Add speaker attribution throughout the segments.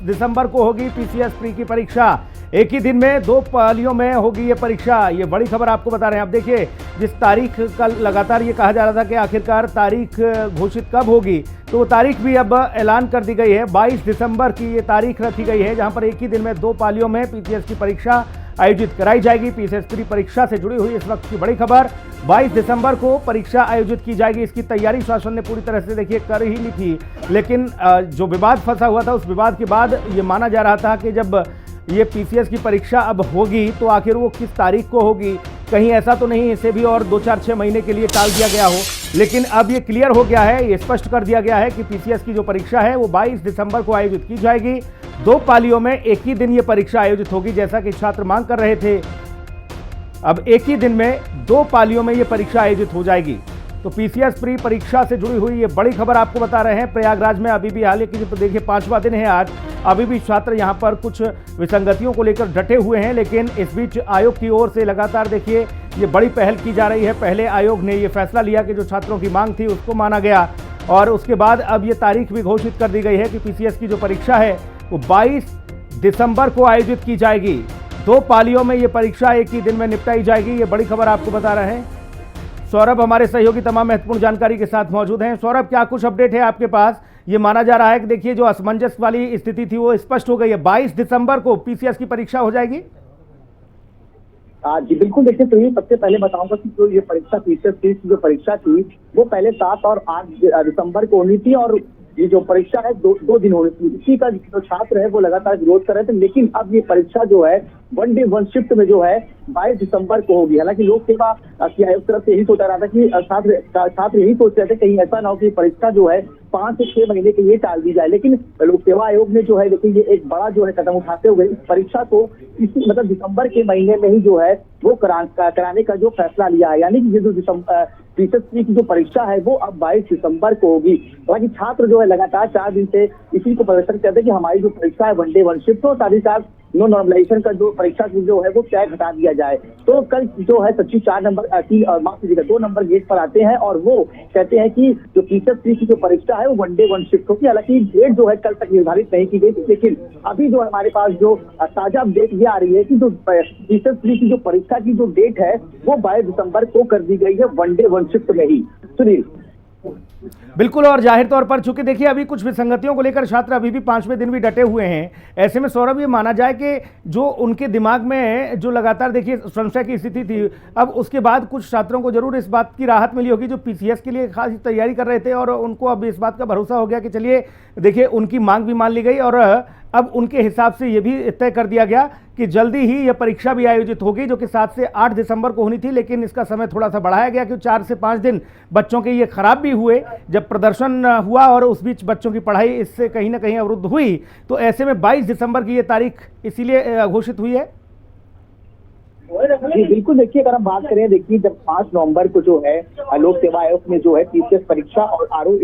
Speaker 1: दिसंबर को होगी PCS pre की परीक्षा। एक ही दिन में 2 पालियों में होगी ये परीक्षा। ये बड़ी खबर आपको बता रहे हैं। अब देखिए, जिस तारीख कल लगातार ये कहा जा रहा था कि आखिरकार तारीख घोषित कब होगी, तो वो तारीख भी अब ऐलान कर दी गई है। 22 दिसंबर की ये तारीख रखी गई है, जहां पर एक ही दिन में 2 पालियों में पीसीएस की परीक्षा आयोजित कराई जाएगी। पीसीएस प्री परीक्षा से जुड़ी हुई इस वक्त की बड़ी खबर, 22 दिसंबर को परीक्षा आयोजित की जाएगी। इसकी तैयारी शासन ने पूरी तरह से देखिए कर ही ली थी, लेकिन जो विवाद फंसा हुआ था, उस विवाद के बाद ये माना जा रहा था कि जब ये पीसीएस की परीक्षा अब होगी तो आखिर वो किस तारीख को होगी। कहीं ऐसा तो नहीं इसे भी और 2-4-6 महीने के लिए टाल दिया गया हो। लेकिन अब ये क्लियर हो गया है, ये स्पष्ट कर दिया गया है कि पीसीएस की जो परीक्षा है वो 22 दिसंबर को आयोजित की जाएगी। 2 पालियों में एक ही दिन ये परीक्षा आयोजित होगी, जैसा कि छात्र मांग कर रहे थे। अब एक ही दिन में 2 पालियों में ये परीक्षा आयोजित हो जाएगी। तो पीसीएस प्री परीक्षा से जुड़ी हुई ये बड़ी खबर आपको बता रहे हैं। प्रयागराज में अभी भी हालांकि देखिए 5वां दिन है आज, अभी भी छात्र यहां पर कुछ विसंगतियों को लेकर डटे हुए हैं। लेकिन इस बीच आयोग की ओर से लगातार देखिए ये बड़ी पहल की जा रही है। पहले आयोग ने ये फैसला लिया कि जो छात्रों की मांग थी उसको माना गया, और उसके बाद अब ये तारीख भी घोषित कर दी गई है कि पीसीएस की जो परीक्षा है वो 22 दिसंबर को आयोजित की जाएगी। 2 पालियों में ये परीक्षा एक ही दिन में निपटाई जाएगी। ये बड़ी खबर आपको बता रहे हैं। सौरभ हमारे सहयोगी तमाम महत्वपूर्ण जानकारी के साथ मौजूद हैं। सौरभ, क्या कुछ अपडेट है आपके पास? ये माना जा रहा है कि देखिए जो असमंजस वाली स्थिति थी वो स्पष्ट हो गई है, 22 दिसंबर को पीसीएस की परीक्षा हो जाएगी।
Speaker 2: जी बिल्कुल। देखिए, तो ये सबसे पहले बताऊंगा कि जो ये परीक्षा पीसीएस की जो परीक्षा थी वो पहले 7 और 8 दिसंबर को होनी थी, और ये जो परीक्षा है दो दिन होनी थी। इसी का जो छात्र है वो लगातार विरोध कर रहे थे। लेकिन अब ये परीक्षा जो है 1 डे 1 शिफ्ट में जो है 22 दिसंबर को होगी। हालांकि लोक सेवा की आयोग तरफ से यही सोचा रहा था कि छात्र यही सोच रहे थे कहीं ऐसा ना हो कि परीक्षा जो है 5 से 6 महीने के लिए टाल दी जाए। लेकिन लोक सेवा आयोग ने जो है देखिए ये एक बड़ा जो है कदम उठाते हुए इस परीक्षा को इसी मतलब दिसंबर के महीने में ही जो है वो कराने का जो फैसला लिया है। यानी कि ये जो पीसीएस की जो परीक्षा है वो अब 22 दिसंबर को होगी। हालांकि छात्र जो है लगातार 4 दिन से इसी को प्रदर्शन करते हैं कि हमारी जो परीक्षा है 1 डे 1 शिफ्ट हो, साथ ही साथ नो नॉर्मलाइजेशन का जो परीक्षा जो है वो तय घटा दिया जाए। तो कल जो है सचिव 2 नंबर गेट पर आते हैं और वो कहते हैं कि जो पीसीएस की जो परीक्षा है वो 1 डे 1 शिफ्ट होगी। हालांकि डेट जो है कल तक निर्धारित नहीं की गई थी, लेकिन अभी जो हमारे पास जो ताजा अपडेट ये आ रही है कि जो पीसीएस की जो परीक्षा की जो डेट है वो 22 दिसंबर को कर दी गई है 1 डे 1 शिफ्ट में ही। सुनील।
Speaker 1: बिल्कुल, और जाहिर तौर पर चूंकि देखिए अभी कुछ विसंगतियों को लेकर छात्र अभी भी 5वें दिन भी डटे हुए हैं। ऐसे में सौरभ ये माना जाए कि जो उनके दिमाग में जो लगातार देखिए संशय की स्थिति थी, अब उसके बाद कुछ छात्रों को जरूर इस बात की राहत मिली होगी जो पीसीएस के लिए खास तैयारी कर रहे थे, और उनको अब इस बात का भरोसा हो गया कि चलिए देखिए उनकी मांग भी मान ली गई, और अब उनके हिसाब से ये भी तय कर दिया गया कि जल्दी ही यह परीक्षा भी आयोजित होगी, जो कि 7 से 8 दिसंबर को होनी थी। लेकिन इसका समय थोड़ा सा बढ़ाया गया क्योंकि 4 से 5 दिन बच्चों के ये खराब भी हुए जब प्रदर्शन हुआ, और उस बीच बच्चों की पढ़ाई इससे कहीं ना कहीं अवरुद्ध हुई। तो ऐसे में 22 दिसंबर की ये तारीख इसीलिए घोषित हुई है।
Speaker 2: जी बिल्कुल। देखिए, अगर हम बात करें, देखिए जब 5 नवंबर को जो है लोक सेवा आयोग ने जो है पीसीएस परीक्षा और आरओ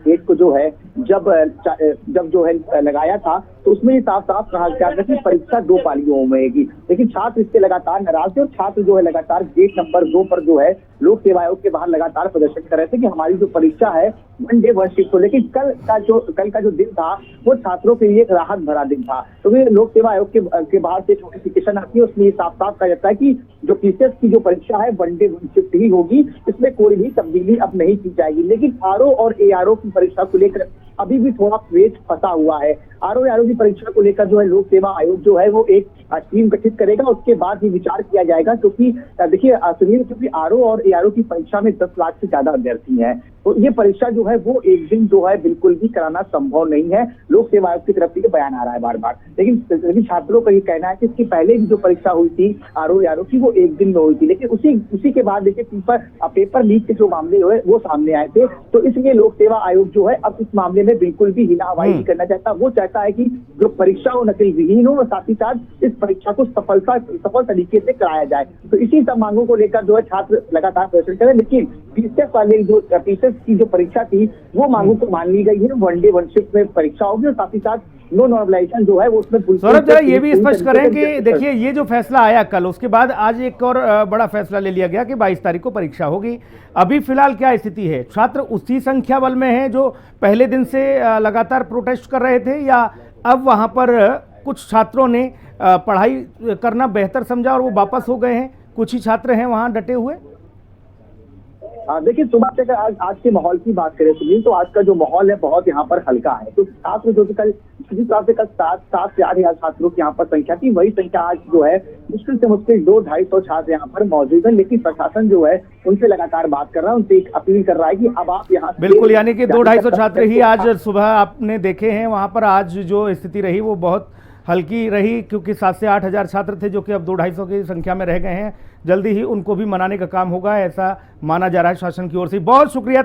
Speaker 2: डेट को जो है जब जो है लगाया था, तो उसमें साफ साफ कहा गया था कि परीक्षा 2 पालियों में होगी। लेकिन छात्र इससे लगातार नाराज थे और छात्र जो है लगातार गेट नंबर 2 पर जो है लोक सेवा आयोग के बाहर लगातार प्रदर्शन कर रहे थे कि हमारी जो परीक्षा है 1 डे 1 शिफ्ट हो। लेकिन कल का जो दिन था वो छात्रों के लिए एक राहत भरा दिन था, क्योंकि लोक सेवा आयोग के बाहर से नोटिफिकेशन आती है, उसमें साफ साफ कहा जाता है कि जो पीसीएस की जो परीक्षा है 1 डे 1 शिफ्ट ही होगी, इसमें कोई भी तब्दीली अब नहीं की जाएगी। लेकिन आरओ और एआरओ की परीक्षा को लेकर अभी भी थोड़ा क्वेश्चन फंसा हुआ है। आरओ एआरओ की परीक्षा को लेकर जो है लोक सेवा आयोग जो है वो एक टीम गठित करेगा, उसके बाद ही विचार किया जाएगा। क्योंकि देखिए सुनील, क्योंकि आरओ और एआरओ की परीक्षा में 10 लाख से ज्यादा अभ्यर्थी हैं, तो ये परीक्षा जो है वो एक दिन जो है बिल्कुल भी कराना संभव नहीं है। लोक सेवा आयोग की तरफ से बयान आ रहा है बार बार। लेकिन छात्रों का ये कहना है कि इसकी पहले भी जो परीक्षा हुई थी आरओ एआरओ की वो एक दिन में हुई थी, लेकिन उसी के बाद देखिए पेपर लीक के जो मामले हुए वो सामने आए थे। तो इसलिए लोक सेवा आयोग जो है अब इस मामले में बिल्कुल भी हिला हवाई नहीं करना चाहता। वो चाहता है कि जो परीक्षा हो नकल विहीन हो और साथ ही साथ इस परीक्षा को सफल तरीके से कराया जाए। तो इसी सब मांगों को लेकर जो है छात्र लगातार प्रदर्शन करें। लेकिन पीसीएस की जो परीक्षा थी वो मांगों को मान ली गई है। 1 डे 1 शिफ्ट में परीक्षा होगी और साथ ही साथ नो नॉर्मलाइजेशन जो है वो उसमें
Speaker 1: सौरभ जरा ये भी स्पष्ट करें कि देखिए ये जो फैसला आया कल, उसके बाद आज एक और बड़ा फैसला ले लिया गया कि 22 तारीख को परीक्षा होगी। अभी फिलहाल क्या स्थिति है? छात्र उसी संख्या बल में है जो पहले दिन से लगातार प्रोटेस्ट कर रहे थे, या अब वहाँ पर कुछ छात्रों ने पढ़ाई करना बेहतर समझा और वो वापस हो गए हैं, कुछ ही छात्र हैं वहाँ डटे हुए।
Speaker 2: देखिए, सुबह से अगर आज के माहौल की बात करें सुनील, तो आज का जो माहौल है बहुत यहाँ पर हल्का है। तो छात्र जो कि कल जिस हिसाब से कल 7 से 8 हजार छात्रों की यहाँ पर संख्या थी, वही संख्या आज जो है मुश्किल से मुश्किल 200-250 छात्र यहाँ पर मौजूद है। लेकिन प्रशासन जो है उनसे लगातार बात कर रहा है, उनसे एक अपील कर रहा है कि अब आप यहाँ
Speaker 1: बिल्कुल, यानी कि 200-250 छात्र ही आज सुबह आपने देखे हैं वहाँ पर। आज जो स्थिति रही वो बहुत हल्की रही, क्योंकि 7 से 8 हजार छात्र थे जो कि अब 200-250 की संख्या में रह गए हैं। जल्दी ही उनको भी मनाने का काम होगा, ऐसा माना जा रहा है शासन की ओर से। बहुत शुक्रिया।